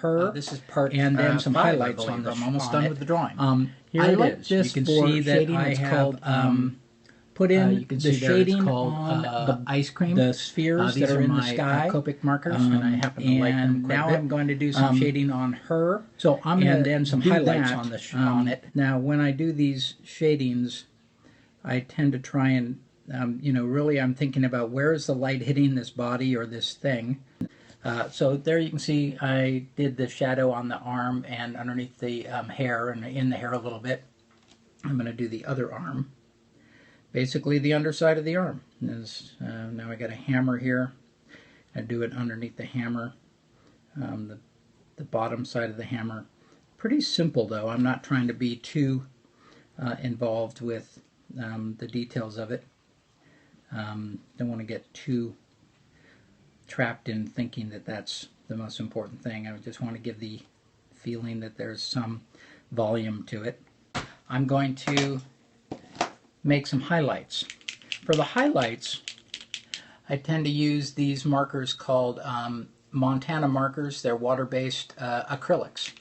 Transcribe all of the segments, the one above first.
her. This is part and then some 5, highlights on the I'm almost done with the drawing. Here I it like is. this You can for see that shading. I It's have called put in you can the see there it's shading called on the ice cream. the spheres These that are in the my sky. Copic markers, and I happen to like them quite now a bit. I'm going to do some shading on her. So I'm going and to then some do highlights that on the on it. Now, when I do these shadings, I tend to try and really I'm thinking about where is the light hitting this body or this thing. So there you can see I did the shadow on the arm and underneath the hair and in the hair a little bit. I'm going to do the other arm, basically the underside of the arm. Now I got a hammer here. I do it underneath the hammer, the bottom side of the hammer. Pretty simple though. I'm not trying to be too involved with the details of it. Don't want to get too trapped in thinking that that's the most important thing. I just want to give the feeling that there's some volume to it. I'm going to make some highlights. For the highlights, I tend to use these markers called Montana markers. They're water-based acrylics.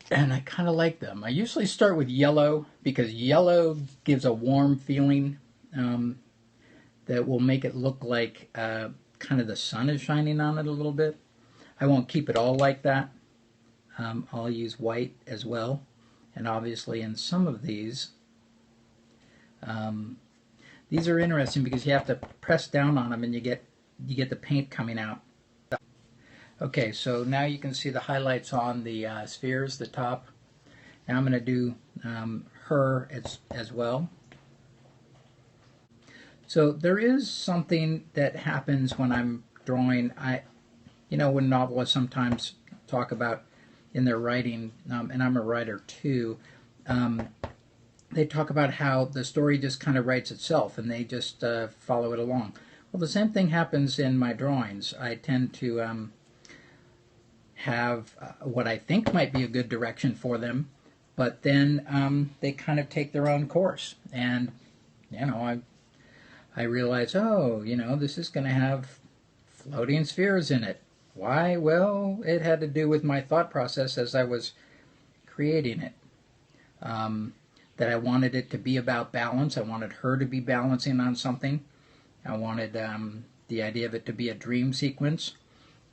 And I kind of like them. I usually start with yellow because yellow gives a warm feeling that will make it look like kind of the sun is shining on it a little bit. I won't keep it all like that. I'll use white as well. And obviously in some of these are interesting because you have to press down on them and you get the paint coming out. Okay, so now you can see the highlights on the spheres, the top. And I'm going to do her as well. So there is something that happens when I'm drawing. When novelists sometimes talk about in their writing, and I'm a writer too, they talk about how the story just kind of writes itself and they just follow it along. Well, the same thing happens in my drawings. I tend to have what I think might be a good direction for them, but then they kind of take their own course. And, I realize, this is going to have floating spheres in it. Why? Well, it had to do with my thought process as I was creating it. That I wanted it to be about balance. I wanted her to be balancing on something. I wanted the idea of it to be a dream sequence.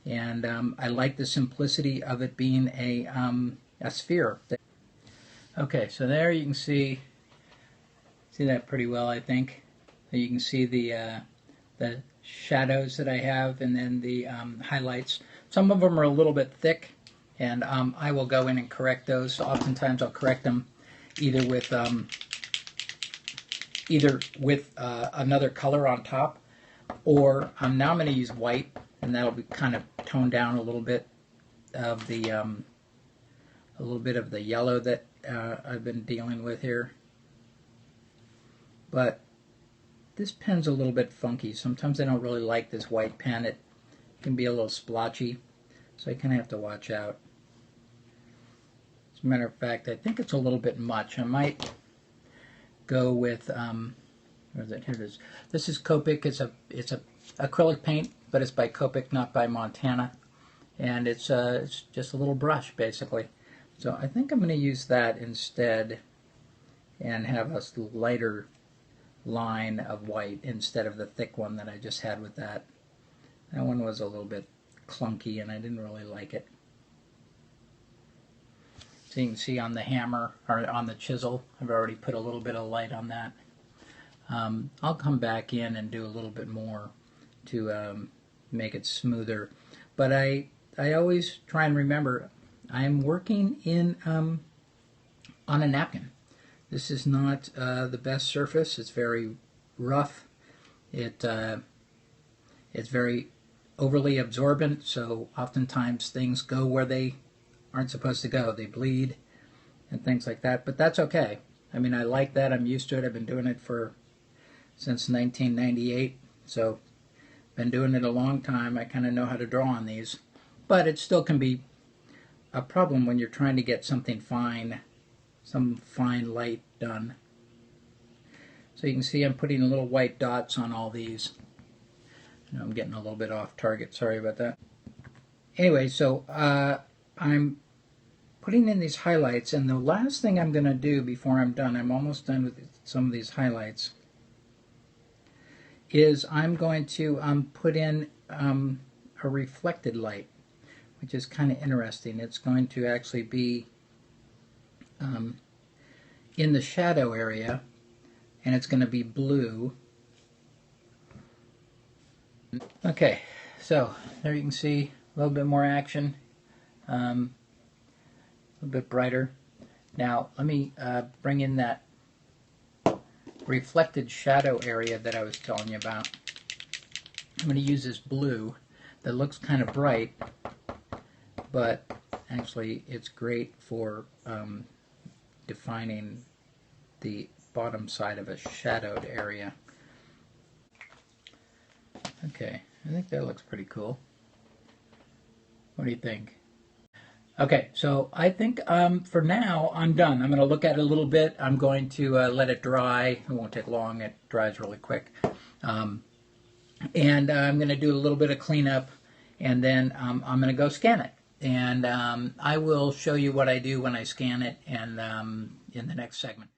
And I like the simplicity of it being a sphere. Okay, so there you can see that pretty well, I think. You can see the shadows that I have and then the highlights. Some of them are a little bit thick, and I will go in and correct those. Oftentimes I'll correct them either with another color on top, or now I'm going to use white, and that'll be kind of toned down a little bit of the yellow that I've been dealing with here. But this pen's a little bit funky. Sometimes I don't really like this white pen. It can be a little splotchy, so I kind of have to watch out. As a matter of fact, I think it's a little bit much. I might go with where is it? Here it is. This is Copic. It's a acrylic paint, but it's by Copic, not by Montana, and it's just a little brush basically. So I think I'm going to use that instead, and have a lighter line of white instead of the thick one that I just had with that. That one was a little bit clunky and I didn't really like it. So you can see on the hammer, or on the chisel, I've already put a little bit of light on that. I'll come back in and do a little bit more to make it smoother. But I always try and remember, I'm working in on a napkin. This is not the best surface. It's very rough. It's very overly absorbent, so oftentimes things go where they aren't supposed to go. They bleed and things like that, but that's okay. I mean, I like that. I'm used to it. I've been doing it since 1998, so been doing it a long time. I kind of know how to draw on these, but it still can be a problem when you're trying to get something fine, some fine light done. So you can see I'm putting little white dots on all these. I'm getting a little bit off target, sorry about that. anyway, so I'm putting in these highlights, and the last thing I'm going to do before I'm done, I'm almost done with some of these highlights, is I'm going to put in a reflected light, which is kind of interesting. It's going to actually be in the shadow area, and it's going to be blue. Okay, so there you can see a little bit more action, a little bit brighter. Now let me bring in that reflected shadow area that I was telling you about. I'm going to use this blue that looks kind of bright, but actually it's great for defining the bottom side of a shadowed area. Okay, I think that looks pretty cool. What do you think? Okay, so I think for now I'm done. I'm going to look at it a little bit. I'm going to let it dry. It won't take long. It dries really quick. And I'm going to do a little bit of cleanup, and then I'm going to go scan it. And I will show you what I do when I scan it and in the next segment.